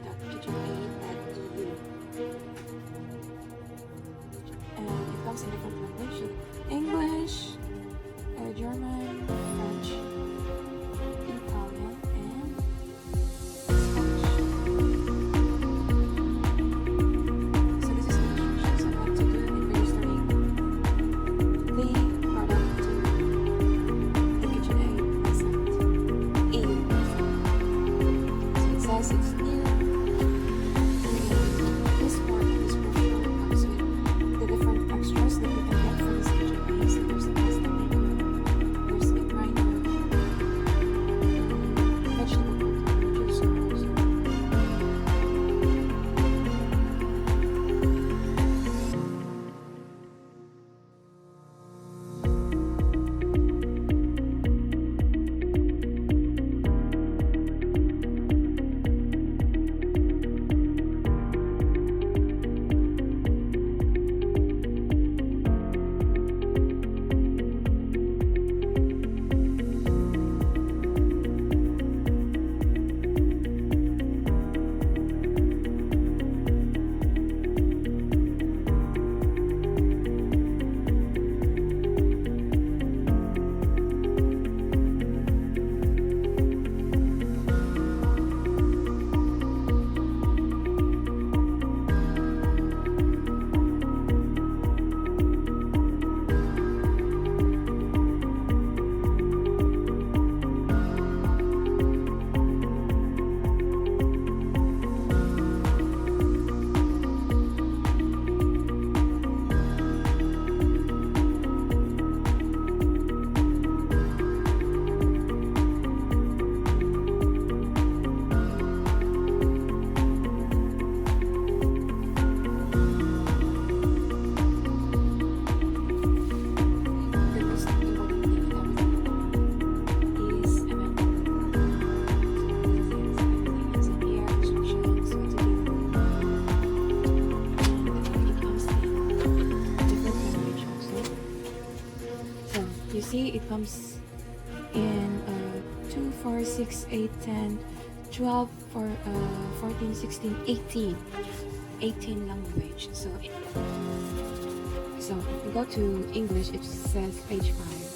www.kitchenaid.eu. And it comes in different languages: English, German, French, Italian, and Spanish. So this is the instructions on what to do in registering the product to the Kitchenaid website. EU. So it says it's new. This part of this brochure comes with the different extras that we can get from this Kitchenaid. So there's the pasta maker, there's the grinder, vegetable juicer also. The most important thing in everything is everything is in here, instructions, what to do. And it comes in different language also. So you see it comes in 2, 4, 6, 8, 10, 12, 14, 16, 18 language. So if you go to English, it says page 5.